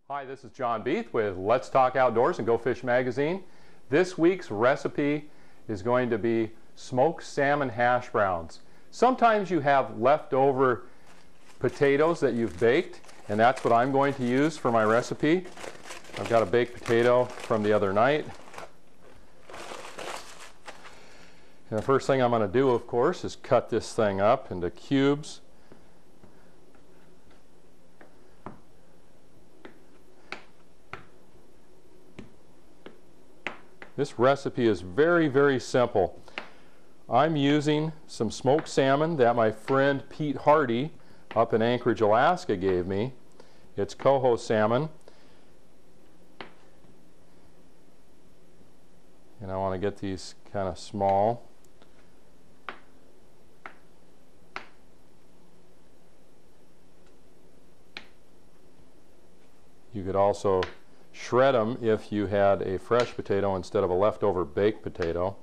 Hi, this is John Beath with Let's Talk Outdoors and Go Fish Magazine. This week's recipe is going to be smoked salmon hash browns. Sometimes you have leftover potatoes that you've baked, and that's what I'm going to use for my recipe. I've got a baked potato from the other night. And the first thing I'm going to do, of course, is cut this thing up into cubes. This recipe is very, very simple. I'm using some smoked salmon that my friend Pete Hardy up in Anchorage, Alaska gave me. It's coho salmon. And I want to get these kind of small. You could also shred them if you had a fresh potato instead of a leftover baked potato.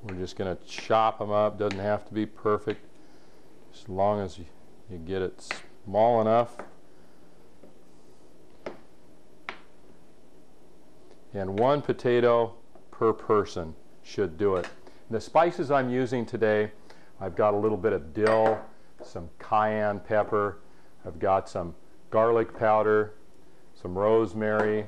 We're just going to chop them up. Doesn't have to be perfect, as long as you get it small enough. And one potato per person should do it. The spices I'm using today, I've got a little bit of dill, some cayenne pepper, I've got some garlic powder, some rosemary,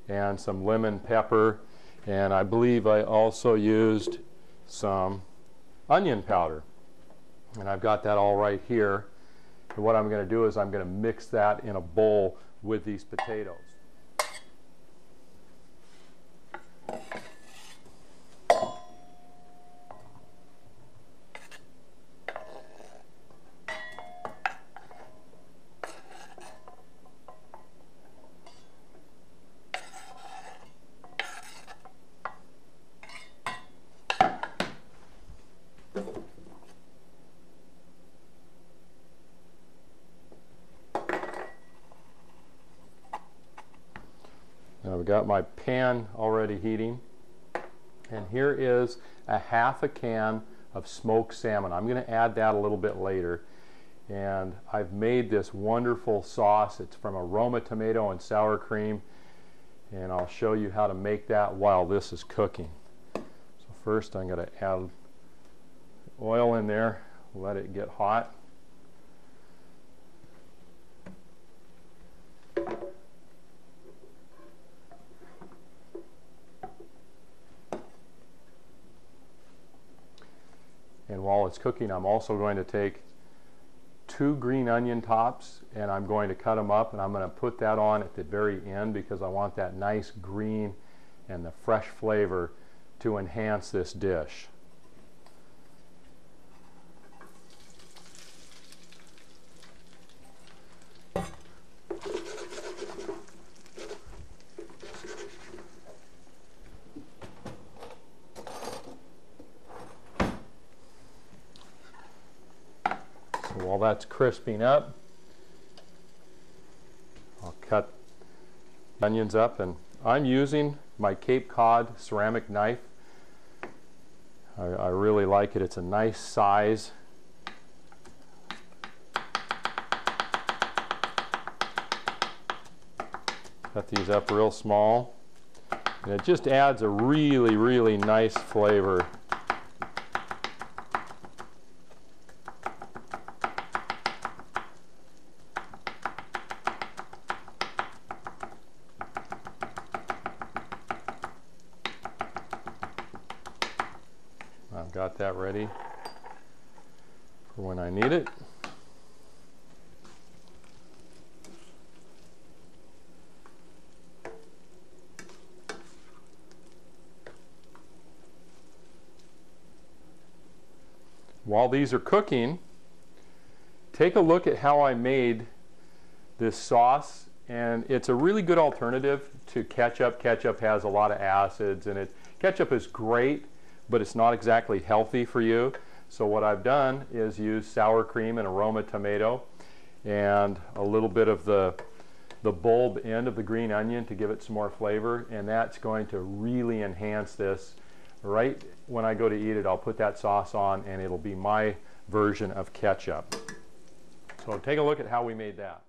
and some lemon pepper, and I believe I also used some onion powder. And I've got that all right here. And what I'm going to do is I'm going to mix that in a bowl with these potatoes. Now I've got my pan already heating, and here is a half a can of smoked salmon. I'm going to add that a little bit later, and I've made this wonderful sauce. It's from aroma tomato and sour cream, and I'll show you how to make that while this is cooking. So first I'm going to add oil in there, let it get hot. And while it's cooking, I'm also going to take 2 green onion tops, and I'm going to cut them up, and I'm going to put that on at the very end because I want that nice green and the fresh flavor to enhance this dish. While that's crisping up, I'll cut onions up, and I'm using my Cape Cod ceramic knife. I really like it. It's a nice size. Cut these up real small, and it just adds a really, really nice flavor. I've got that ready for when I need it. While these are cooking, take a look at how I made this sauce, and it's a really good alternative to ketchup. Ketchup has a lot of acids in it. Ketchup is great, but it's not exactly healthy for you. So what I've done is use sour cream and aroma tomato and a little bit of the bulb end of the green onion to give it some more flavor, and that's going to really enhance this right when I go to eat it, I'll put that sauce on and it'll be my version of ketchup. So take a look at how we made that.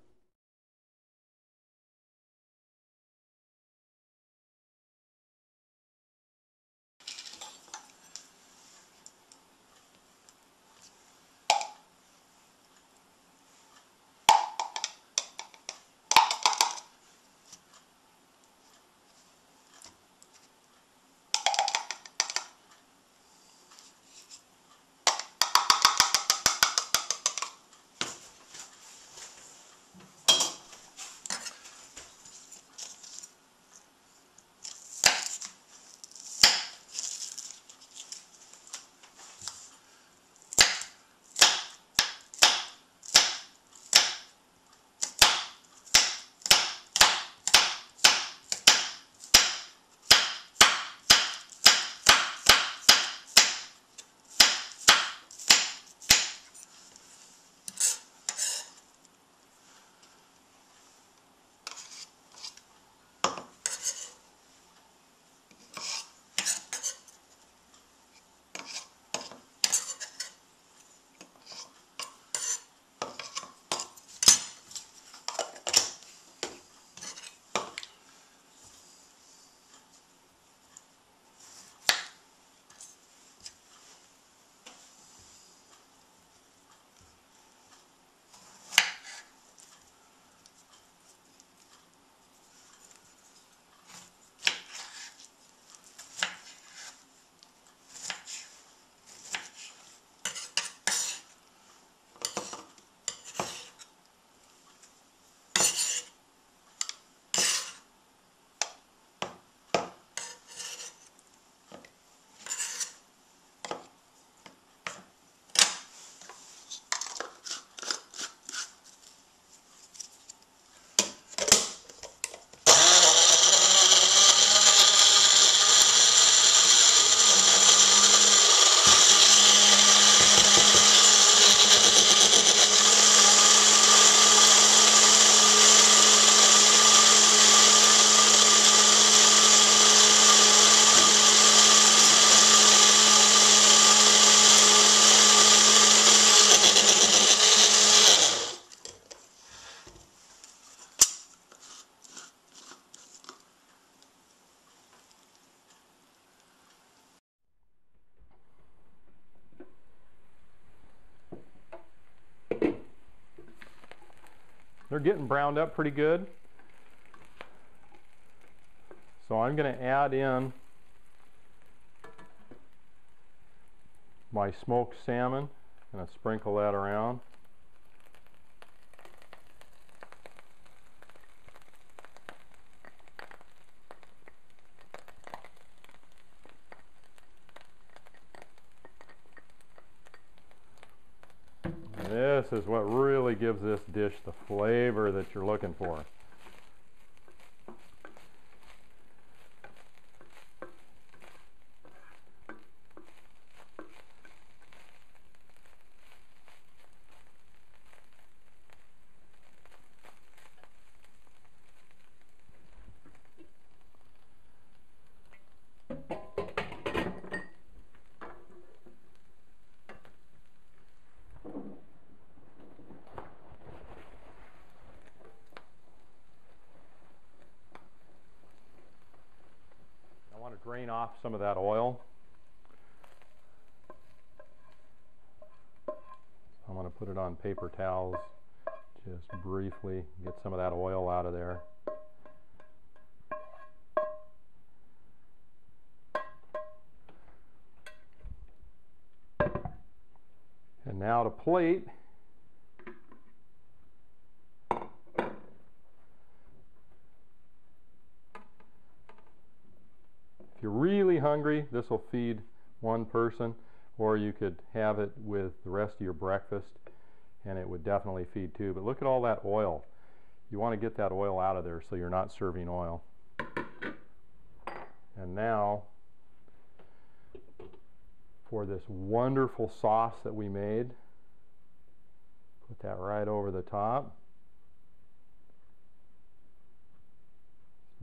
They're getting browned up pretty good. So I'm going to add in my smoked salmon and sprinkle that around. This is what really gives this dish the flavor that you're looking for. Drain off some of that oil. I'm going to put it on paper towels just briefly, get some of that oil out of there. And now to plate. If you're really hungry, this will feed one person, or you could have it with the rest of your breakfast and it would definitely feed two. But look at all that oil. You want to get that oil out of there so you're not serving oil. And now for this wonderful sauce that we made, put that right over the top.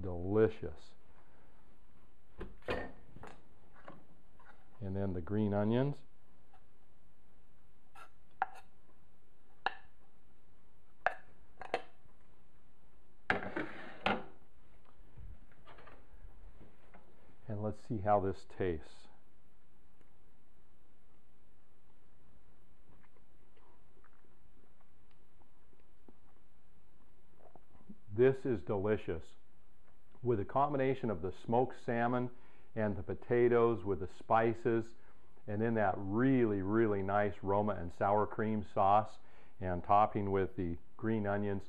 Delicious. And then the green onions. And let's see how this tastes. This is delicious. With a combination of the smoked salmon and the potatoes with the spices, and then that really, really nice Roma and sour cream sauce, and topping with the green onions.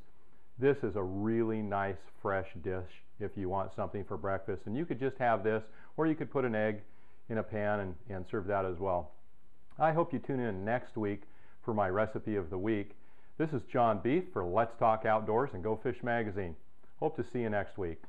This is a really nice fresh dish if you want something for breakfast. And you could just have this, or you could put an egg in a pan and serve that as well. I hope you tune in next week for my recipe of the week. This is John Beef for Let's Talk Outdoors and Go Fish Magazine. Hope to see you next week.